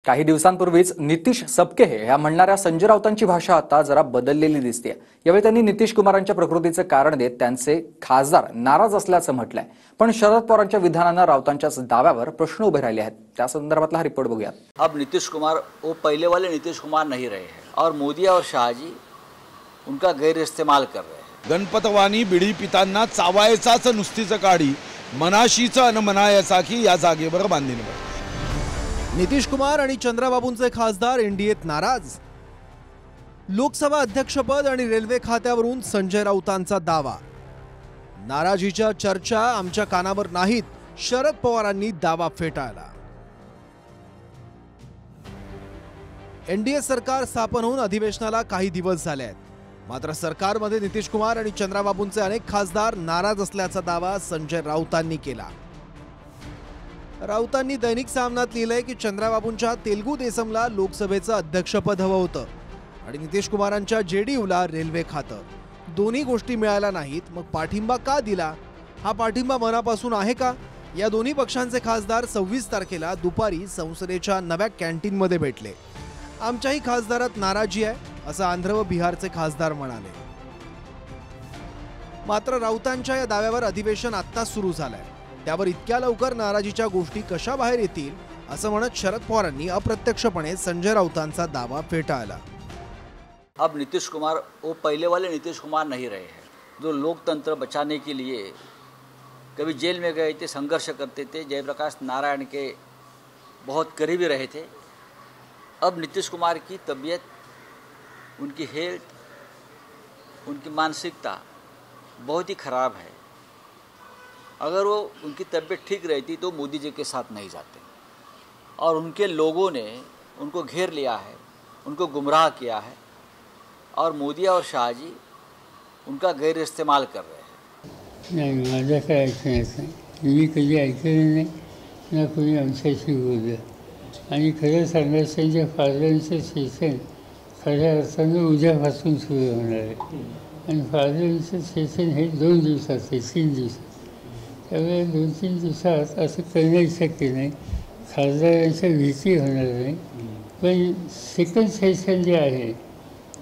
काही दिवसांपूर्वीच नितीश सबके ह्या म्हणणाऱ्या संजय राऊतांची भाषा आता जरा बदललेली दिसते। यावेळी त्यांनी नितीश कुमारांच्या प्रकृतीचं कारण देत त्यांचे खासदार नाराज असल्याचं म्हटलंय। पण शरद पवारांच्या विधानानं राऊतांच्याच दाव्यावर प्रश्न उभे राहिले आहेत। त्या संदर्भातला हा रिपोर्ट बघूया। अब नीतीश कुमार वो पहले वाले नीतीश कुमार नहीं रहे हैं और मोदी और शाह जी उनका गैर इस्तेमाल कर रहे हैं। गणपतवाणी बिडी पितांना चावायचाच नुसतीच काढी मनाशीचं अन मनायाचा की या जागेवर बांधीनवर। नितीश कुमार आणि चंद्राबाबूंचे खासदार एनडीएत नाराज। लोकसभा अध्यक्षपद आणि रेल्वे खात्यावरून संजय राऊतांचा दावा। नाराजीच्या चर्चा आमच्या कानावर नाहीत, शरद पवारांनी दावा फेटाळला। एनडीए सरकार स्थापन होऊन अधिवेशनाला काही दिवस झाले आहेत, मात्र सरकारमध्ये नितीश कुमार आणि चंद्राबाबूंचे अनेक खासदार नाराज असल्याचा दावा संजय राऊतांनी केला। राऊतांनी दैनिक सामनात लिहिलंय की चंद्राबाबूंच्या तेलुगू देसमला लोकसभेचं अध्यक्षपद हवं होतं आणि नितीश कुमारांच्या जेडीयूला रेल्वे खातं। दोन्ही गोष्टी मिळाल्या नाहीत, मग पाठिंबा का दिला? हा पाठिंबा मनापासून आहे का? या दोन्ही पक्षांचे खासदार 26 तारखेला दुपारी संसदेच्या नव्या कॅन्टीनमध्ये भेटले। आमच्याही खासदारात नाराजी आहे असं आंध्र व बिहारचे खासदार म्हणाले। मात्र राऊतांच्या या दाव्यावर अधिवेशन आत्ता सुरू झालंय, त्यावर इतक्या लवकर नाराजीच्या गोष्टी कशा बाहेर येतील असं म्हणत शरद पवारांनी अप्रत्यक्षपणे संजय राऊतांचा दावा फेटाळला। अब नीतीश कुमार वो पहले वाले नीतीश कुमार नहीं रहे हैं जो लोकतंत्र बचाने के लिए कभी जेल में गए थे, संघर्ष करते थे, जयप्रकाश नारायण के बहुत करीबी रहे थे। अब नीतीश कुमार की तबीयत, उनकी हेल्थ, उनकी मानसिकता बहुत ही ख़राब है। अगर वो उनकी तबीयत ठीक रहती तो मोदी जी के साथ नहीं जाते, और उनके लोगों ने उनको घेर लिया है, उनको गुमराह किया है, और मोदी और शाह जी उनका गैर इस्तेमाल कर रहे हैं। नहीं, माझं काय ऐकण्याचं नाही, मी कधी ऐकलं नाही ना कोणी आमच्याशी बोललं। आणि खरं सांगायचं त्यांच्या फादरांचं सेशन खऱ्या अर्थानं उद्यापासून सुरू होणार आहे आणि फादरांचं सेशन हे 2 दिवसाचं आहे, 3 दिवसाचं। त्यामुळे 2-3 दिवसात असं करणं शक्य नाही, खासदारांच्या भीती होणार नाही। पण सेकंड सेशन जे आहे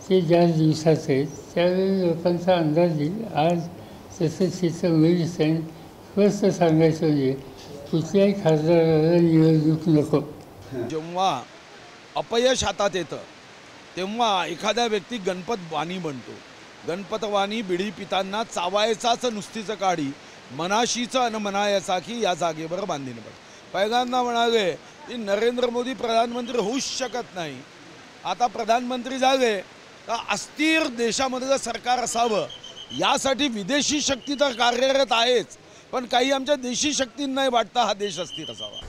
ते ज्या दिवसाचं आहे त्यावेळी लोकांचा अंदाज येईल। आज तसं तिचं होईल सण स्पष्ट सांगायचं म्हणजे कुठल्याही खासदाराला निवडणूक नको। जेव्हा अपयश हातात येतं तेव्हा एखादा व्यक्ती गणपतवाणी बनतो। गणपतवाणी बिडी पितांना चावायचाच नुसतीच काढी मनाशीचं अन मनायाचा की या जागेवर बांधीनवर। पहिल्यांदा म्हणाले की नरेंद्र मोदी प्रधानमंत्री होऊच शकत नाही, आता प्रधानमंत्री झाले तर अस्थिर देशामध्ये जर सरकार असावं यासाठी विदेशी शक्ती तर कार्यरत आहेच, पण काही आमच्या देशी शक्तींनाही वाटतं हा देश अस्थिर असावा।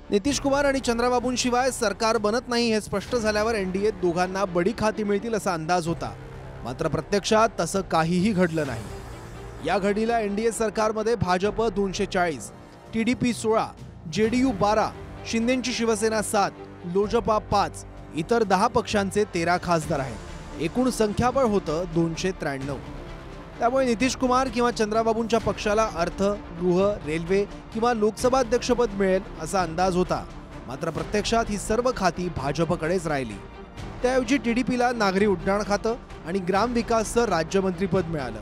नितीश कुमार आणि चंद्राबाबूंशिवाय सरकार बनत नाही हे स्पष्ट झाल्यावर एनडीएत दोघांना बडी खाती मिळतील असा अंदाज होता, मात्र प्रत्यक्षात तसं काहीही घडलं नाही। या घडीला एनडीए सरकारमध्ये भाजप 240, टीडीपी 16, जेडीयू 12, शिंदेची शिवसेना 7, लोजपा 5, इतर 10 पक्षांचे 13 खासदार आहेत। एकूण संख्याबळ होतं 293। त्यामुळे नितीश कुमार किंवा चंद्राबाबूंच्या पक्षाला अर्थ, गृह, रेल्वे किंवा लोकसभा अध्यक्षपद मिळेल असा अंदाज होता, मात्र प्रत्यक्षात ही सर्व खाती भाजपकडेच राहिली। त्याऐवजी टीडीपीला नागरी उड्डाण खातं आणि ग्रामविकासचं राज्यमंत्रीपद मिळालं,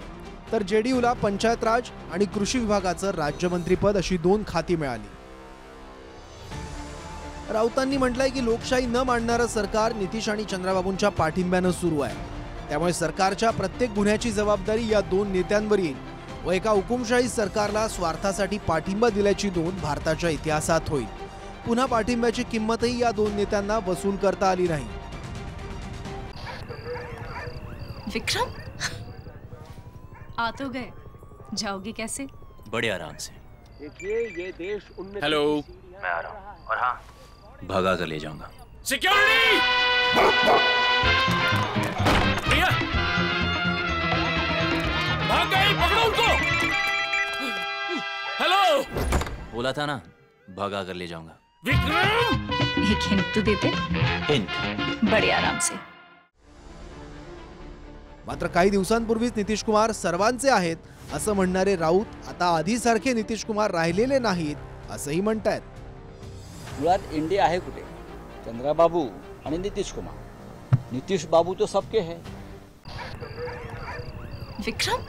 तर जेडीयूला पंचायत राज आणि कृषी विभागाचं राज्यमंत्रीपद अशी 2 खाती मिळाली। राऊतांनी म्हटलंय की लोकशाही न मानणारं सरकार नितीश आणि चंद्राबाबूंच्या पाठिंब्यानं सुरू आहे, त्यामुळे सरकारच्या प्रत्येक गुन्ह्याची जबाबदारी या 2 नेत्यांवर येईल व एका हुकुमशाही सरकारला स्वार्थासाठी पाठिंबा दिल्याची नोंद भारताच्या इतिहासात होईल। पुन्हा पाठिंब्याची किंमतही या 2 नेत्यांना वसूल करता आली नाही। विक्रम, आ तो गए, जाओगे कैसे? बड़े आराम से। देखिए ये देश हेलो, मैं आ रहा हूँ, और हाँ भगा कर ले जाऊंगा। सिक्योरिटी! भाग गए, पकड़ो उनको। हेलो, बोला था ना भगा कर ले जाऊंगा। विक्रम, एक हिंट तो देते। हिंट? बड़े आराम से। मात्र काही दिवसांपूर्वीच नितीश कुमार सर्वांचे आहेत असं म्हणणारे राऊत आता आधीसारखे नितीश कुमार राहिलेले नाहीत असंही म्हणतायत। मुळात इंडिया आहे कुठे? चंद्राबाबू आणि नितीश कुमार. नितीश बाबू तो सबके है. विक्रम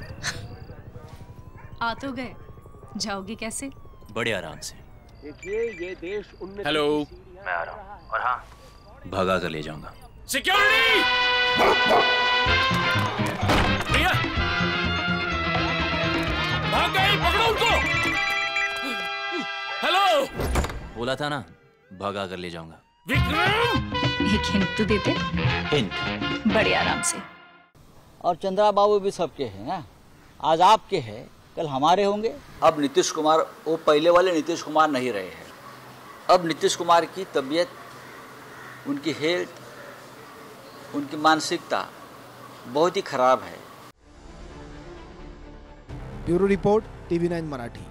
आ तो गए, जाओगे कैसे? बड़े आराम से. देखिए ये देश उन्नति हेलो. की सीढ़ियां मैं आ रहा हूँ. और हाँ, भगा कर ले जाऊंगा. सिक्योरिटी भैया भाग गए, पकड़ो उनको. हेलो बोला था ना, भगा कर ले जाऊंगा. विक्रम. एक हिंट तो देते. हिंट. बड़े आराम से. और चंद्रा बाबू भी सबके हैं ना. आज आपके हैं, कल हमारे होंगे. अब नीतीश कुमार वो पहले वाले नीतीश कुमार नहीं रहे हैं. अब नीतीश कुमार की तबीयत, उनकी हेल्थ, उनकी मानसिकता बहुत ही खराब है. Bureau report TV9 Marathi.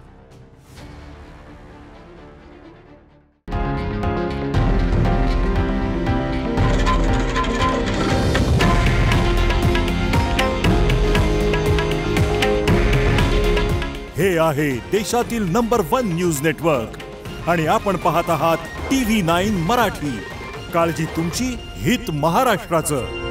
हे आहे देशातील नंबर 1 न्यूज नेटवर्क आणि आपण पाहत आहात TV9 मराठी. काळजी तुमची, हित महाराष्ट्राचं.